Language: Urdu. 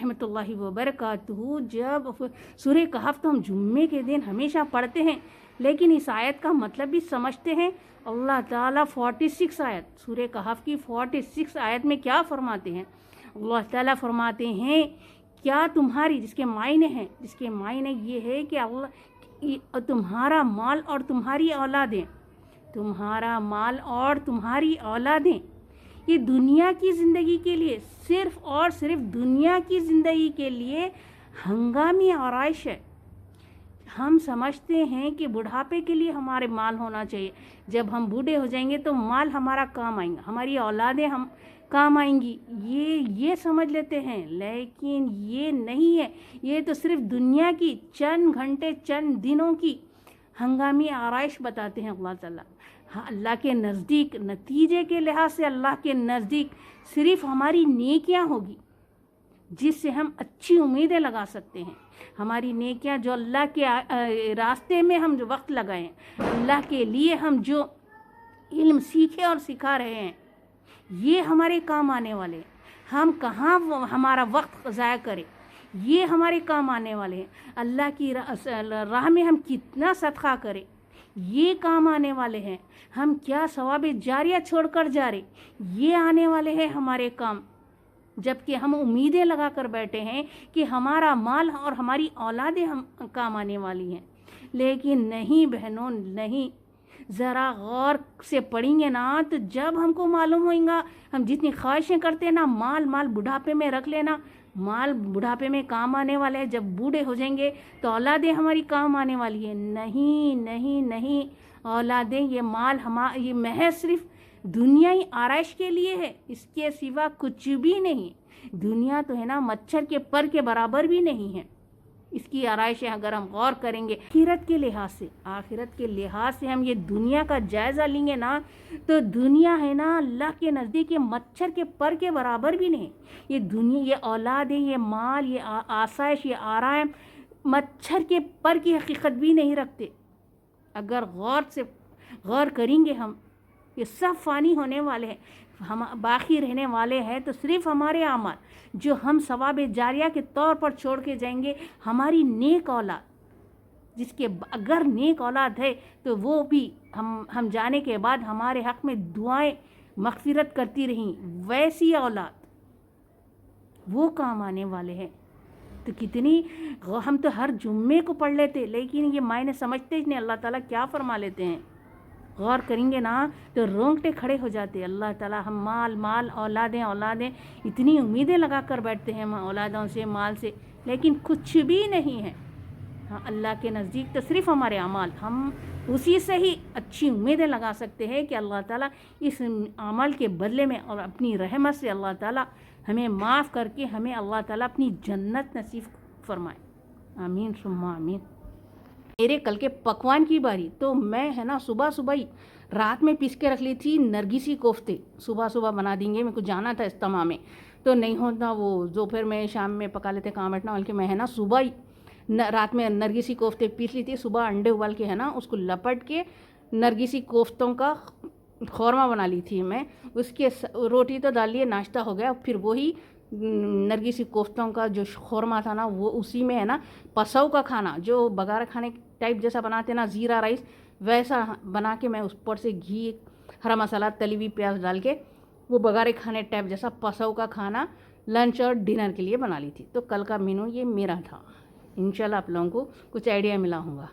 رحمۃ اللہ وبرکاتہ، جب سورہ کہف تو ہم جمعے کے دن ہمیشہ پڑھتے ہیں، لیکن اس آیت کا مطلب بھی سمجھتے ہیں۔ اللہ تعالیٰ 46 آیت سورہ کہف کی 46 آیت میں کیا فرماتے ہیں؟ اللہ تعالیٰ فرماتے ہیں کیا تمہاری جس کے معنی یہ ہے کہ اللہ تمہارا مال اور تمہاری اولادیں یہ دنیا کی زندگی کے لیے صرف اور صرف دنیا کی زندگی کے لیے ہنگامی آرائش ہے۔ ہم سمجھتے ہیں کہ بڑھاپے کے لیے ہمارے مال ہونا چاہیے، جب ہم بوڑھے ہو جائیں گے تو مال ہمارا کام آئیں گا، ہماری اولادیں ہم کام آئیں گی، یہ سمجھ لیتے ہیں، لیکن یہ نہیں ہے۔ یہ تو صرف دنیا کی چند گھنٹے چند دنوں کی ہنگامی آرائش بتاتے ہیں اللہ تعالیٰ۔ اللہ کے نزدیک نتیجے کے لحاظ سے اللہ کے نزدیک صرف ہماری نیکیاں ہوگی جس سے ہم اچھی امیدیں لگا سکتے ہیں۔ ہماری نیکیاں جو اللہ کے راستے میں ہم جو وقت لگائیں، اللہ کے لیے ہم جو علم سیکھے اور سکھا رہے ہیں، یہ ہمارے کام آنے والے ہیں۔ ہم کہاں ہمارا وقت ضائع کریں، یہ ہمارے کام آنے والے ہیں۔ اللہ کی راہ میں ہم کتنا صدقہ کریں، یہ کام آنے والے ہیں۔ ہم کیا ثواب جاریہ چھوڑ کر جا رہے، یہ آنے والے ہیں ہمارے کام۔ جبکہ ہم امیدیں لگا کر بیٹھے ہیں کہ ہمارا مال اور ہماری اولادیں ہم کام آنے والی ہیں، لیکن نہیں بہنوں، نہیں۔ ذرا غور سے پڑھیں گے نا تو جب ہم کو معلوم ہوئیں گا، ہم جتنی خواہشیں کرتے ہیں نا، مال بڑھاپے میں رکھ لینا، مال بڑھاپے میں کام آنے والا ہے، جب بوڑھے ہو جائیں گے تو اولادیں ہماری کام آنے والی ہیں۔ نہیں، اولادیں یہ مال یہ محض صرف دنیائی آرائش کے لیے ہے، اس کے سوا کچھ بھی نہیں۔ دنیا تو ہے نا مچھر کے پر کے برابر بھی نہیں ہے، اس کی آرائش ہے۔ اگر ہم غور کریں گے آخرت کے لحاظ سے ہم یہ دنیا کا جائزہ لیں گے نا، تو دنیا ہے نا اللہ کے نزدیک یہ مچھر کے پر کے برابر بھی نہیں۔ یہ دنیا، یہ اولادیں، یہ مال، یہ آسائش، یہ آرائم مچھر کے پر کی حقیقت بھی نہیں رکھتے۔ اگر غور کریں گے ہم، یہ سب فانی ہونے والے ہیں، ہم باقی رہنے والے ہیں تو صرف ہمارے اعمال جو ہم ثواب جاریہ کے طور پر چھوڑ کے جائیں گے، ہماری نیک اولاد، جس کے اگر نیک اولاد ہے تو وہ بھی ہم جانے کے بعد ہمارے حق میں دعائیں مغفرت کرتی رہیں، ویسی اولاد وہ کام آنے والے ہیں۔ تو کتنی ہم تو ہر جمعے کو پڑھ لیتے، لیکن یہ معنی سمجھتے ہی نہیں اللہ تعالیٰ کیا فرما لیتے ہیں۔ غور کریں گے نا تو رونگٹے کھڑے ہو جاتے۔ اللہ تعالیٰ ہم مال اولادیں اتنی امیدیں لگا کر بیٹھتے ہیں اولادوں سے، مال سے، لیکن کچھ بھی نہیں ہے۔ ہاں، اللہ کے نزدیک تو صرف ہمارے اعمال، ہم اسی سے ہی اچھی امیدیں لگا سکتے ہیں کہ اللہ تعالیٰ اس عمل کے بدلے میں اور اپنی رحمت سے اللہ تعالیٰ ہمیں معاف کر کے ہمیں اللہ تعالیٰ اپنی جنت نصیب فرمائے۔ آمین ثم آمین۔ میرے کل کے پکوان کی باری تو میں ہے نا صبح ہی رات میں پیس کے رکھ لی تھی نرگسی کوفتے، صبح بنا دیں گے، میرے کو جانا تھا اجتماع میں تو نہیں ہوتا، وہ دوپہر میں شام میں پکا لیتے کام بیٹھنا، بلکہ میں ہے نا صبح ہی رات میں نرگسی کوفتے پیس لی تھی، صبح انڈے ابال کے ہے نا اس کو لپٹ کے نرگسی کوفتوں کا خورمہ بنا لی تھی میں، اس کے روٹی تو ڈال لیے، ناشتہ ہو گیا، پھر وہی نرگسی کوفتوں کا جو خورمہ تھا نا وہ اسی میں ہے نا پسو کا کھانا جو بگارہ کھانے ٹائپ جیسا بناتے نا زیرہ رائس، ویسا بنا کے میں اس پر سے گھی ہرا مسالہ تلی ہوئی پیاز ڈال کے وہ بگارے کھانے ٹائپ جیسا پسو کا کھانا لنچ اور ڈنر کے لیے بنا لی تھی۔ تو کل کا مینو یہ میرا تھا، انشاءاللہ آپ لوگوں کو کچھ آئیڈیا ملا ہوگا۔